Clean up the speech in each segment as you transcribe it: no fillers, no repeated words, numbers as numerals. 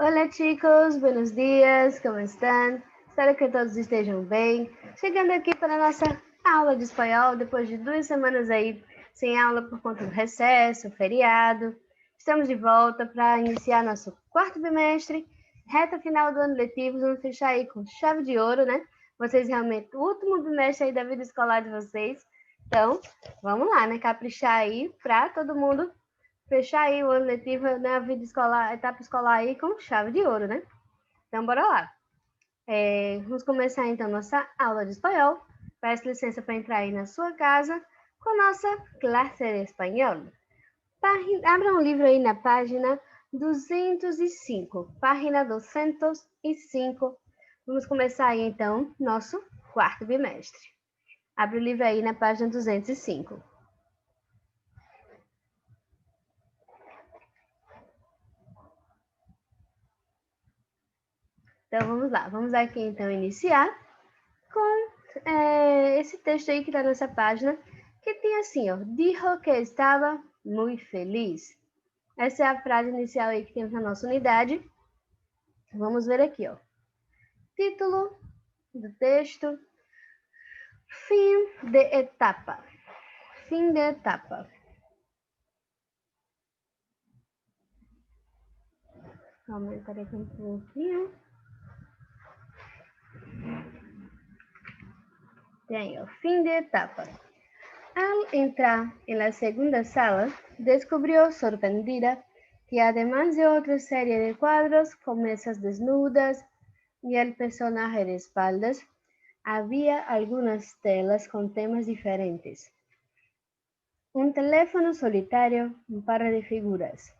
Hola chicos, buenos dias, como estão? Espero que todos estejam bem. Chegando aqui para a nossa aula de espanhol, depois de 2 semanas aí sem aula por conta do recesso, feriado. Estamos de volta para iniciar nosso quarto bimestre, reta final do ano letivo, vamos fechar aí com chave de ouro, né? Vocês realmente, o último bimestre aí da vida escolar de vocês. Então, vamos lá, né? Caprichar aí para todo mundo fechar aí o ano letivo, né, a vida escolar, a etapa escolar aí com chave de ouro, né? Então, bora lá. Vamos começar então nossa aula de espanhol. Peço licença para entrar aí na sua casa com a nossa classe de espanhol. Abra um livro aí na página 205, página 205. Vamos começar aí então nosso quarto bimestre. Abre o livro aí na página 205. Então, vamos lá. Vamos aqui, então, iniciar com esse texto aí que está nessa página, que tem assim, ó. Dijo que estava muito feliz. Essa é a frase inicial aí que temos na nossa unidade. Vamos ver aqui, ó. Título do texto. Fim de etapa. Fim de etapa. Vou aumentar aqui um pouquinho. Tem o fim de etapa. Al entrar en la segunda sala, descubrió sorprendida que además de otra serie de cuadros con mesas desnudas y el personaje de espaldas, había algunas telas con temas diferentes. Um teléfono solitário, um par de figuras.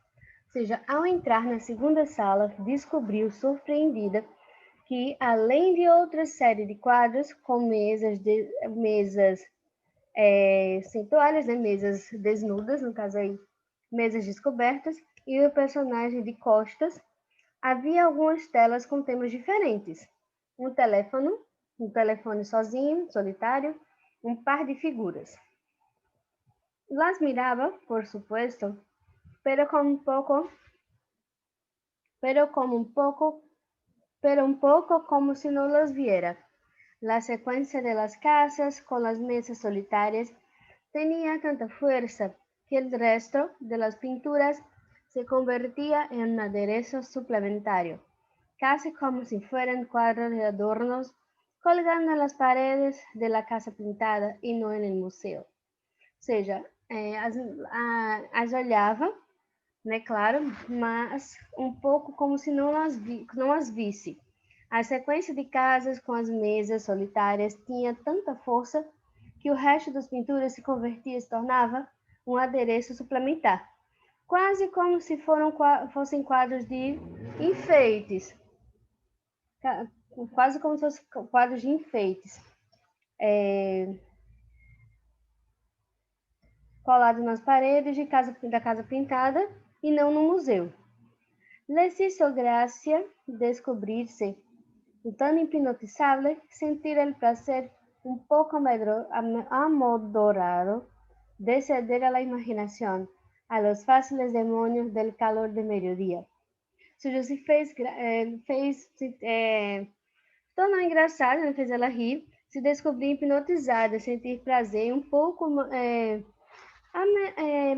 Ou seja, ao entrar na segunda sala, descobriu surpreendida que, além de outra série de quadros com mesas sem toalhas, né? Mesas desnudas, no caso aí, mesas descobertas, e o personagem de costas, havia algumas telas com temas diferentes. Um telefone sozinho, solitário, um par de figuras. Las miraba, por supuesto, pero un poco como si no las viera. La secuencia de las casas con las mesas solitarias tenía tanta fuerza que el resto de las pinturas se convertía en un aderezo suplementario, casi como si fueran cuadros de adornos colgando en las paredes de la casa pintada y no en el museo. Ou seja, as olhava, né, claro, mas um pouco como se não as visse. A sequência de casas com as mesas solitárias tinha tanta força que o resto das pinturas se tornava um adereço suplementar, quase como se fossem quadros de enfeites, quase como se fossem quadros de enfeites, colados nas paredes da casa pintada e não no museu. Les hizo gracia descobrirse tan hipnotizable, sentir el placer un poco amodorado de ceder a la imaginación, a los fáciles demonios del calor de mediodía. Sujo se tornou engraçado, né? Fez ela rir, se descobrir hipnotizada, sentir prazer um pouco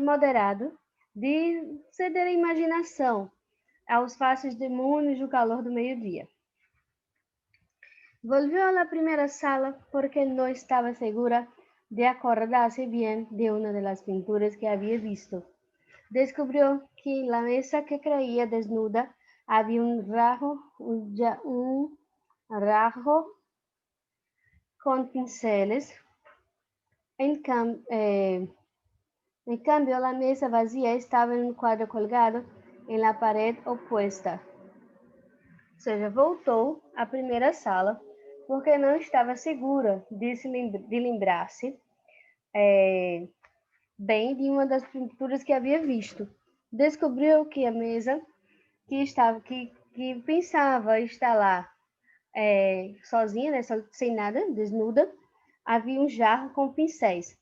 moderado de ceder à imaginação, aos fáceis demônios do calor do meio-dia. Volvió a la primera sala porque no estaba segura de acordarse bien de una de las pinturas que había visto. Descubrió que en la mesa que creía desnuda había un rajo con pinceles. En cambio, la mesa vacía estaba en un cuadro colgado en la pared opuesta. Ou seja, voltou à primeira sala porque não estava segura de lembrar-se bem de uma das pinturas que havia visto. Descobriu que a mesa que pensava estar lá sozinha, né, sem nada, desnuda, havia um jarro com pincéis.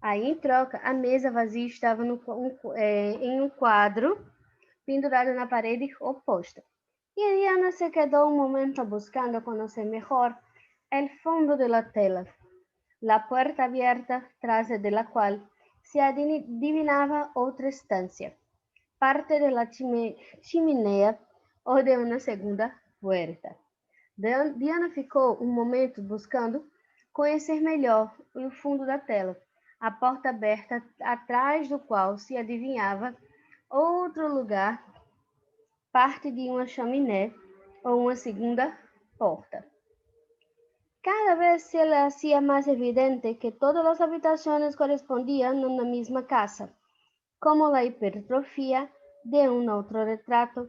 Aí, em troca, a mesa vazia estava em um quadro pendurado na parede oposta. Y Diana se quedó un momento buscando conocer mejor el fondo de la tela, la puerta abierta tras de la cual se adivinaba otra estancia, parte de la chimenea ou de uma segunda puerta. Diana ficou um momento buscando conhecer melhor o fundo da tela, a porta aberta atrás do qual se adivinhava outro lugar, parte de uma chaminé ou uma segunda porta. Cada vez se le hacía más evidente que todas las habitaciones correspondían a una misma casa, como la hipertrofia de un autorretrato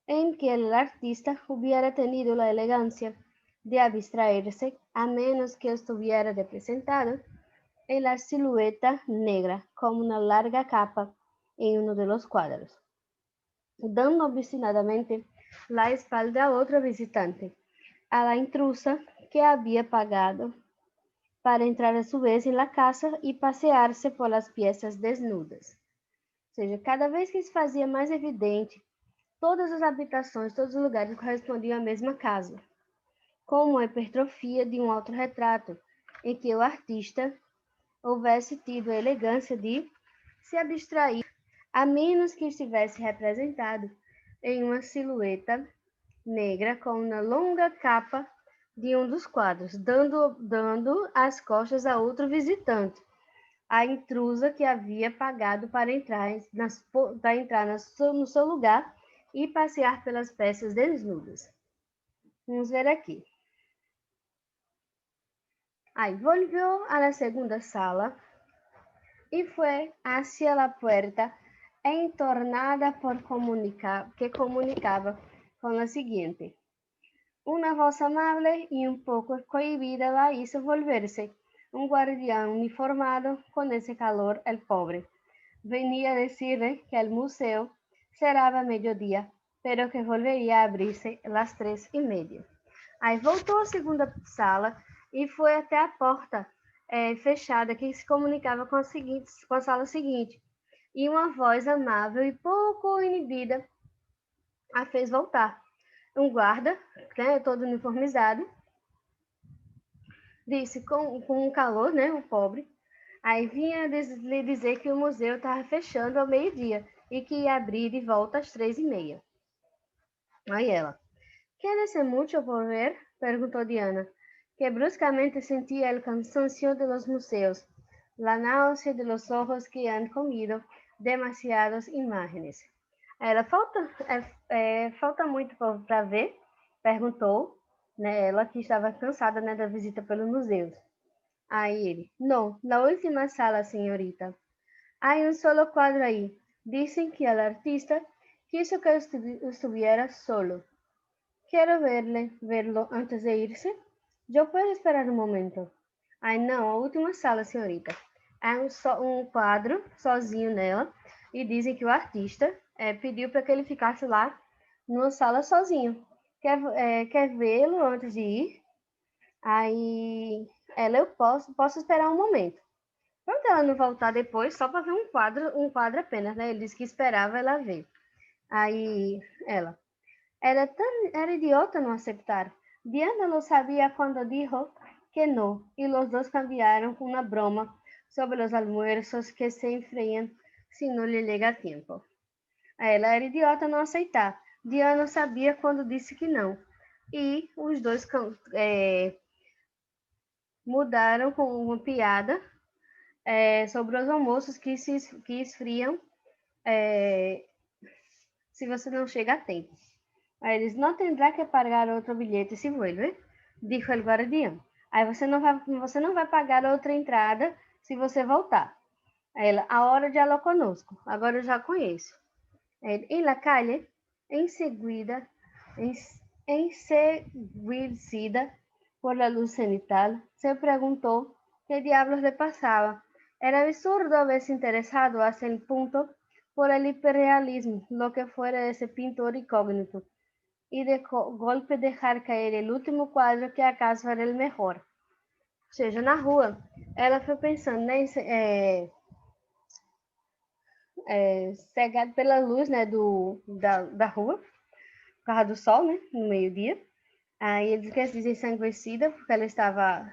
en que el artista hubiera tenido la elegancia de abstraerse, a menos que estuviera representado en la silueta negra como una larga capa en uno de los cuadros, dando obstinadamente la espalda a otro visitante, a la intrusa que había pagado para entrar a su vez en la casa y pasearse por las piezas desnudas. Ou seja, cada vez que se fazia mais evidente, todas as habitações, todos os lugares correspondiam à mesma casa, como a hipertrofia de um autorretrato, em que o artista houvesse tido a elegância de se abstrair, a menos que estivesse representado em uma silhueta negra com uma longa capa de um dos quadros, dando as costas a outro visitante, a intrusa que havia pagado para entrar no seu lugar e passear pelas peças desnudas. Vamos ver aqui. Aí volvió a la segunda sala y fue hacia la puerta entornada que comunicaba con la siguiente. Una voz amable y un poco cohibida la hizo volverse. Un guardián uniformado con ese calor, el pobre. Venía a decirle que el museo cerraba a mediodía, pero que volveria a abrir-se às 3:30. Aí voltou à segunda sala e foi até a porta fechada que se comunicava com a sala seguinte. E uma voz amável e pouco inibida a fez voltar. Um guarda, todo uniformizado, disse com um calor, o pobre. Aí vinha lhe dizer que o museu estava fechando ao meio-dia e que ia abrir de volta às 3:30. Aí ela, ¿Quieres mucho por ver? Perguntó Diana, que bruscamente sentía el cansancio de los museos, la náusea de los ojos que han comido demasiadas imágenes. Ela, falta muito para ver? Perguntou, ela que estava cansada, da visita pelos museus. Aí ele, não, na última sala, senhorita. Há um solo quadro aí. Dizem que o artista quiso que estuviera solo. Quero verlo antes de irse. Eu posso esperar um momento. Ai, não, a última sala, senhorita. Há um quadro sozinho nela e dizem que o artista pediu para que ele ficasse lá numa sala sozinho. Quer vê-lo antes de ir? Aí ela, eu posso esperar um momento. Pronto, ela não voltar depois só para ver um quadro apenas, né? Ele disse que esperava ela ver. Aí ela, era idiota não aceitar. Diana lo sabía cuando dijo que no, y los dos cambiaron una broma sobre los almuerzos que se enfrían si no le llega tiempo. Ela era idiota não aceitar. Diana sabia quando disse que não. E os dois mudaram com uma piada sobre os almoços que esfriam se você não chega a tempo. Aí eles, não tendrá que pagar outro bilhete se vuelve, dijo el guardián. Aí você não vai pagar outra entrada se você voltar. Aí ela, ahora ya lo conozco, agora eu já conheço. En la calle, enseguida por la luz cenital, se preguntó qué diablos le pasaba. Era absurdo haberse interesado hasta el punto por el hiperrealismo, lo que fuera ese pintor incógnito, y de golpe dejar cair el último quadro que acaso era o melhor. Ou seja, na rua, ela foi pensando, cegada pela luz, da rua, por causa do sol, né? No meio-dia. Aí ele esquece de dizer ensanguecida, porque ela estava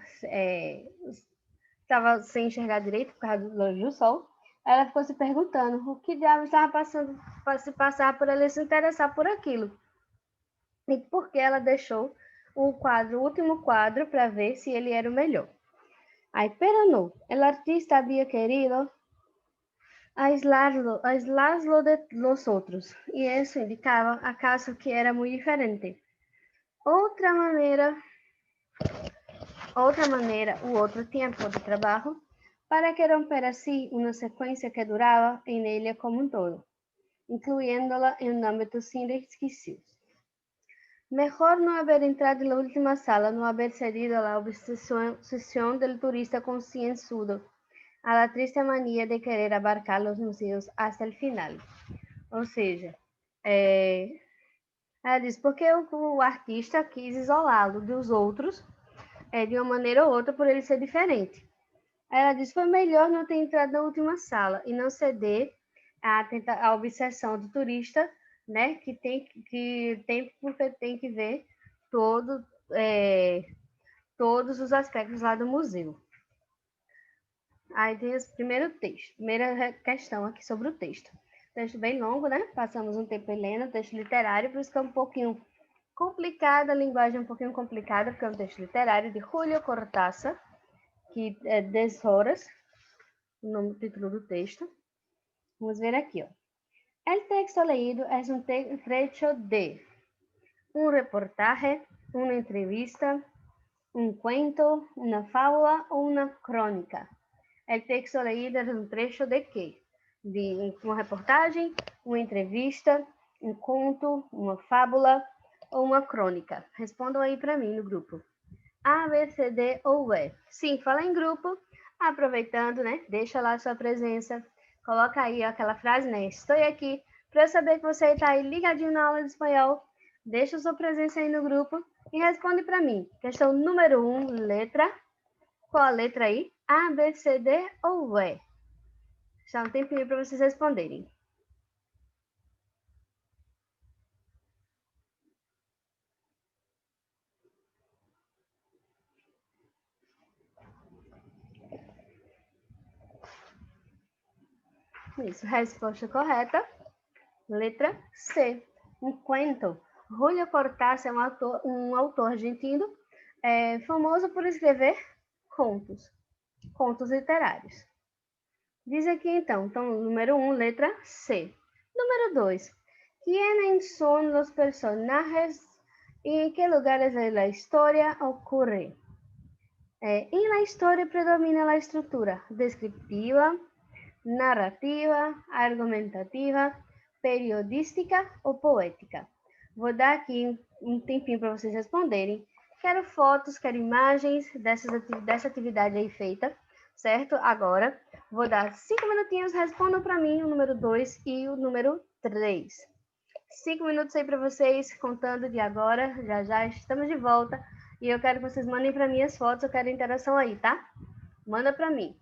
sem enxergar direito por causa do longe do sol. Aí ela ficou se perguntando o que diabo estava passando para se passar por ela se interessar por aquilo. E por que ela deixou o último quadro, para ver se ele era o melhor. Ay, pero no, el artista había querido aislarlo de los otros, y eso indicaba acaso que era muy diferente. Outra maneira, u outro tempo de trabalho, para que romper assim uma sequência que durava em ela como um todo, incluindo-la em um âmbito sem resquícios. Mejor no haber entrado en la última sala, no haber cedido a la obsesión del turista concienzudo, a la triste manía de querer abarcar los museos hasta el final. Ou seja, ela diz porque o artista quis isolá-lo dos outros de uma maneira ou outra por ele ser diferente. Ela diz foi melhor não ter entrado na última sala e não ceder à obsessão do turista, né? Que tem porque tem que ver todos os aspectos lá do museu. Aí tem o primeira questão aqui sobre o texto. Texto bem longo, né? Passamos um tempo lendo, texto literário, por isso que é um pouquinho complicada, a linguagem é um pouquinho complicada, porque é um texto literário de Julio Cortázar, que é 10 horas, o título do texto. Vamos ver aqui, ó. El texto leído es un trecho de un reportaje, una entrevista, un cuento, una fábula o una crónica. El texto leído es un trecho de quê? De uma reportagem, uma entrevista, um conto, uma fábula ou uma crônica? Respondam aí para mim no grupo. A, B, C, D ou E? Sim, fala em grupo, aproveitando, né? Deixa lá a sua presença. Coloca aí aquela frase, né? Estou aqui para saber que você está aí ligadinho na aula de espanhol. Deixa a sua presença aí no grupo e responde para mim. Questão número 1, letra. Qual a letra aí? A, B, C, D ou E? Já um tempinho para vocês responderem. Isso, resposta correta. Letra C, um cuento. Julio Cortázar é um autor argentino famoso por escrever contos literários. Diz aqui então, número 1, letra C. Número 2, ¿quiénes son los personajes y en qué lugares de la historia ocurre? En la historia predomina la estructura descriptiva, narrativa, argumentativa, periodística ou poética. Vou dar aqui um tempinho para vocês responderem. Quero fotos, quero imagens dessa atividade aí feita, certo? Agora, vou dar 5 minutinhos, respondam para mim o número 2 e o número 3. 5 minutos aí para vocês, contando de agora, já estamos de volta. E eu quero que vocês mandem para mim as fotos, eu quero interação aí, tá? Manda para mim.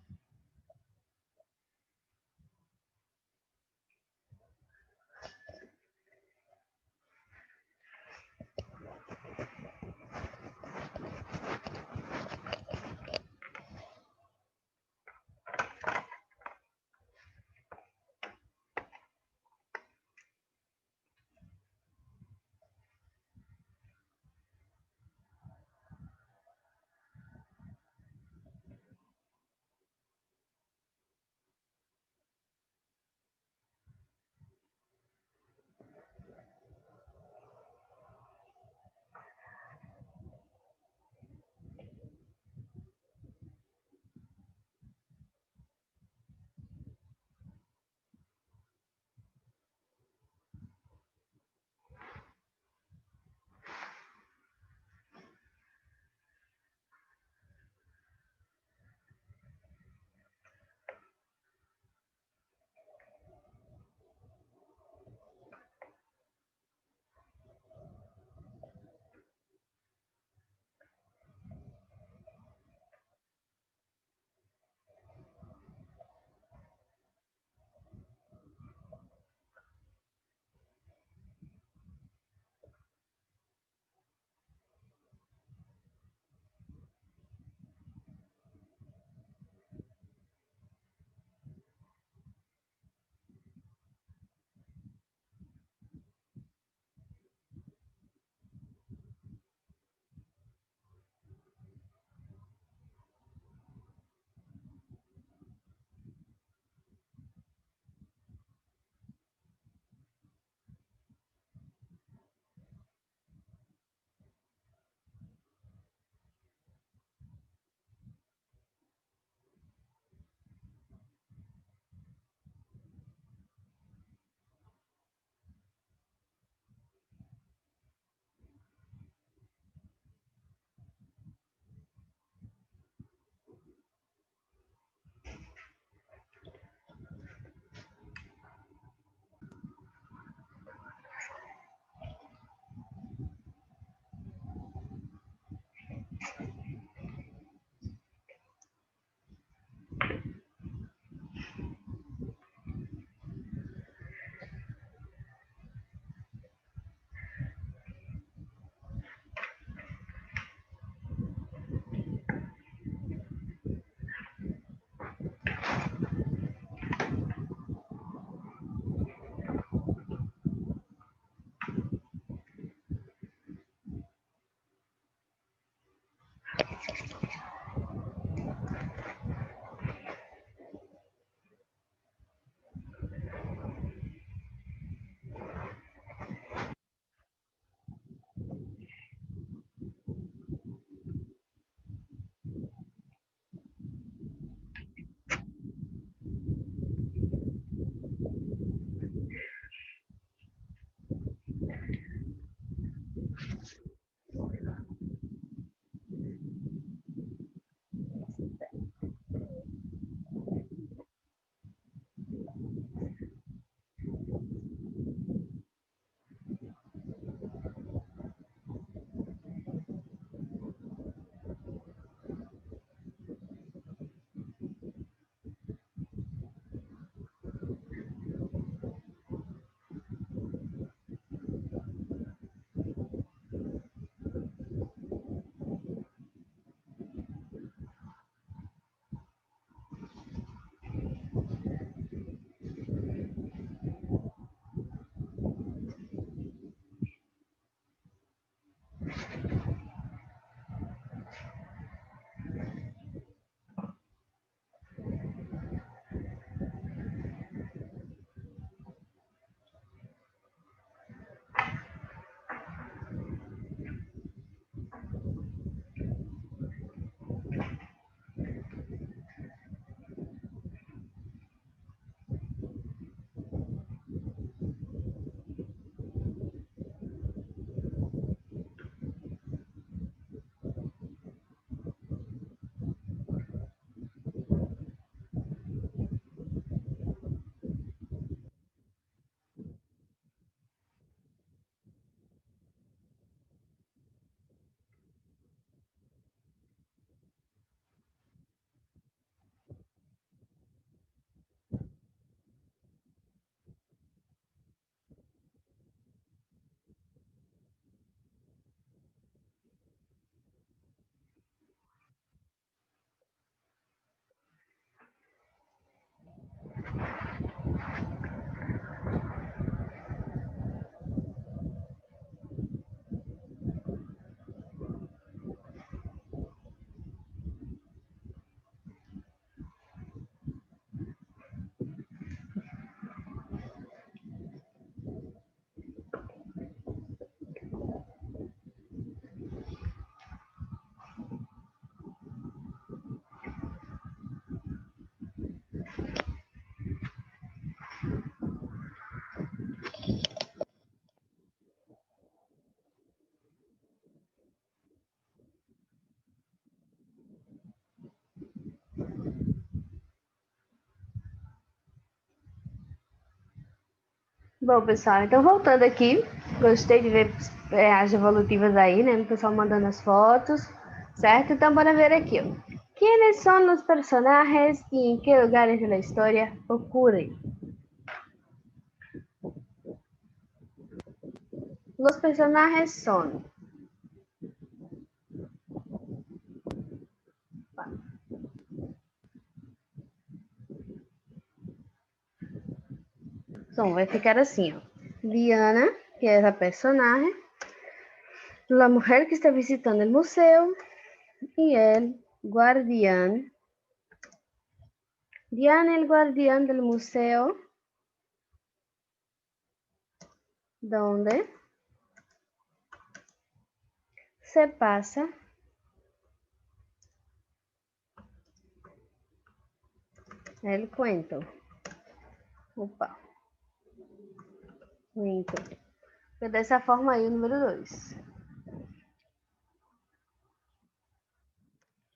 Bom, pessoal, então voltando aqui, gostei de ver as evolutivas aí, né? O pessoal mandando as fotos, certo? Então, bora ver aqui, ó. ¿Quiénes son los personajes y en qué lugares de la historia ocurren? Los personajes son... Vai ficar assim, ó. Diana, que é a personagem, la mujer que está visitando el museo y el guardián. Diana, el guardián del museo, donde se pasa el cuento. Opa, cuento. Foi dessa forma aí o número 2.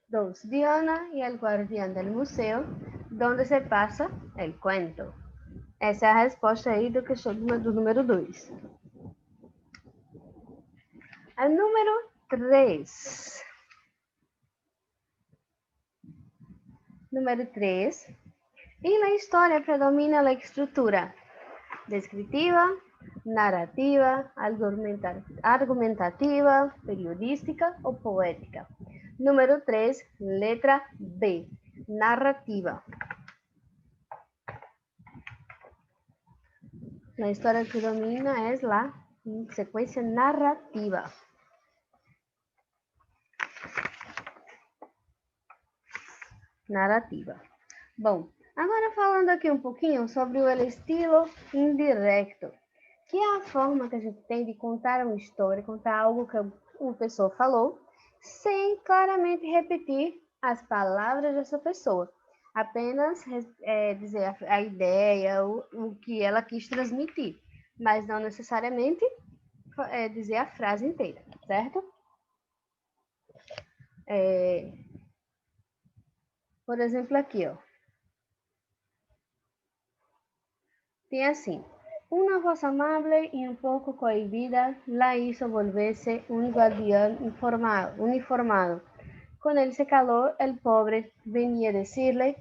2. Diana y el guardián del museo, donde se pasa el cuento. Essa é a resposta aí do número 2. A número 3. Número 3. En la historia predomina la estructura descritiva, narrativa, argumentativa, periodística o poética. Número 3, letra B, narrativa. La historia que domina es la sequência narrativa. Narrativa. Bom, agora falando aqui um pouquinho sobre o estilo indireto, que é a forma que a gente tem de contar uma história, contar algo que uma pessoa falou, sem claramente repetir as palavras dessa pessoa. Apenas dizer a ideia, o que ela quis transmitir, mas não necessariamente dizer a frase inteira, certo? Por exemplo, aqui, ó. Tem assim. Una voz amable y un poco cohibida la hizo volverse un guardián uniformado. Con ese calor, el pobre venía a decirle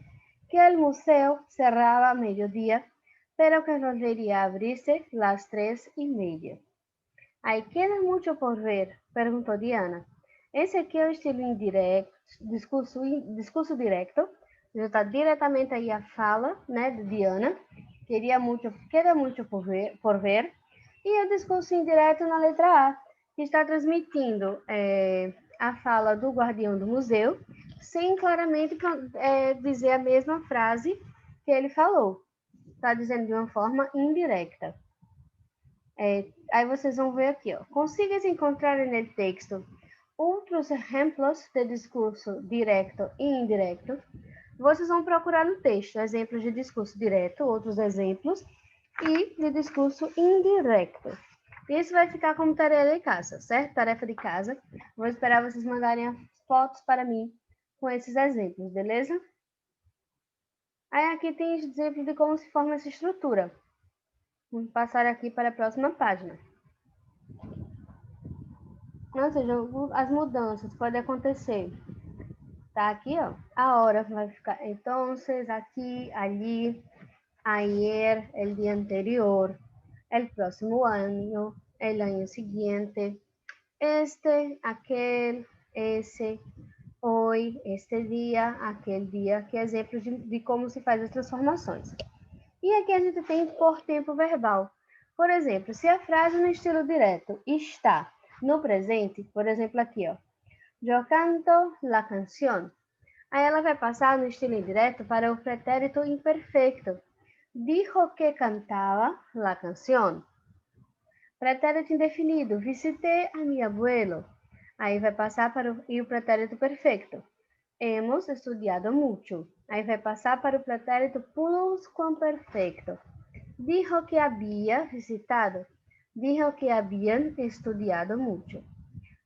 que el museo cerraba a mediodía, pero que volvería a abrirse las 3:30. Ahí queda mucho por ver, preguntó Diana. Esse aqui é o estilo indireto, discurso direto, já está diretamente aí a fala, né, de Diana. Queda muito por ver. E o discurso indireto na letra A, que está transmitindo a fala do guardião do museu, sem claramente dizer a mesma frase que ele falou. Está dizendo de uma forma indireta. Aí vocês vão ver aqui, ó. Consigues encontrar no texto outros exemplos de discurso direto e indireto. Vocês vão procurar no texto exemplos de discurso direto, outros exemplos, e de discurso indireto. Isso vai ficar como tarefa de casa, certo? Tarefa de casa. Vou esperar vocês mandarem as fotos para mim com esses exemplos, beleza? Aí aqui tem exemplos de como se forma essa estrutura. Vamos passar aqui para a próxima página. Ou seja, as mudanças podem acontecer. Tá aqui, ó. A hora vai ficar entonces, aqui, ali, ayer, el día anterior, el próximo año, el año siguiente, este, aquel, esse, hoy, este dia, aquele dia, que é exemplos de como se faz as transformações. E aqui a gente tem por tempo verbal. Por exemplo, se a frase no estilo direto está no presente, por exemplo aqui, ó. Yo canto la canción. Aí ela vai passar no estilo indireto para o pretérito imperfeito. Dijo que cantaba la canción. Pretérito indefinido. Visité a mi abuelo. Aí vai passar para o pretérito perfeito. Hemos estudiado mucho. Aí vai passar para o pretérito pluscuamperfeito. Dijo que había visitado. Dijo que habían estudiado mucho.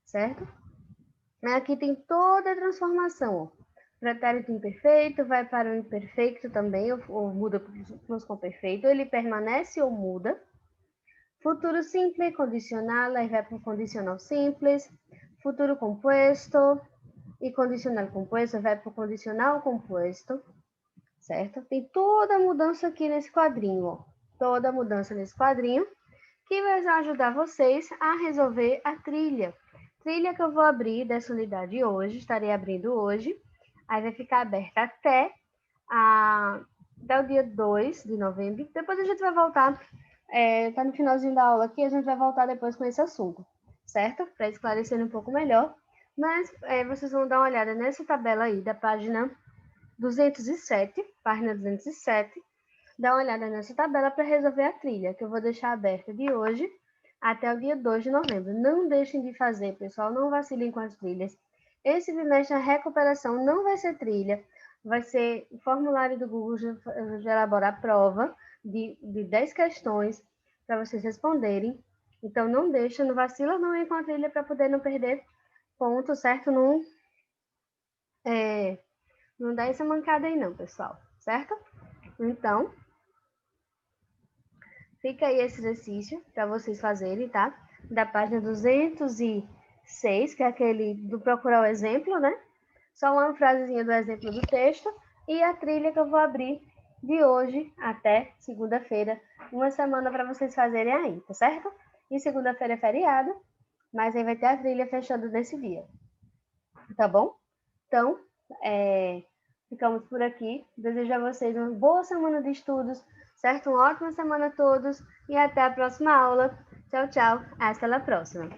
Certo? Aqui tem toda a transformação. Ó. Pretérito imperfeito vai para o imperfeito também, ou muda para o pluscuamperfeito. Ele permanece ou muda. Futuro simples, condicional, aí vai para o condicional simples. Futuro composto e condicional composto vai para o condicional composto, certo? Tem toda a mudança aqui nesse quadrinho, ó. Toda a mudança nesse quadrinho, que vai ajudar vocês a resolver a trilha. Trilha que eu vou abrir dessa unidade hoje, estarei abrindo hoje. Aí vai ficar aberta até o dia 2 de novembro. Depois a gente vai voltar, tá no finalzinho da aula aqui, a gente vai voltar depois com esse assunto, certo? Para esclarecer um pouco melhor. Mas vocês vão dar uma olhada nessa tabela aí da página 207, página 207. Dá uma olhada nessa tabela para resolver a trilha, que eu vou deixar aberta de hoje até o dia 2 de novembro. Não deixem de fazer, pessoal, não vacilem com as trilhas. Esse bimestre a recuperação não vai ser trilha, vai ser o formulário do Google de elaborar a prova de 10 questões para vocês responderem. Então, não deixa, não vacila não ir com a trilha para poder não perder ponto, certo? Não dá essa mancada aí não, pessoal, certo? Então, fica aí esse exercício para vocês fazerem, tá? Da página 206, que é aquele do procurar o exemplo, né? Só uma frasezinha do exemplo do texto e a trilha que eu vou abrir de hoje até segunda-feira, uma semana para vocês fazerem aí, tá certo? E segunda-feira é feriado, mas aí vai ter a trilha fechando nesse dia, tá bom? Então, ficamos por aqui. Desejo a vocês uma boa semana de estudos, certo? Uma ótima semana a todos e até a próxima aula. Tchau, tchau. Hasta la próxima.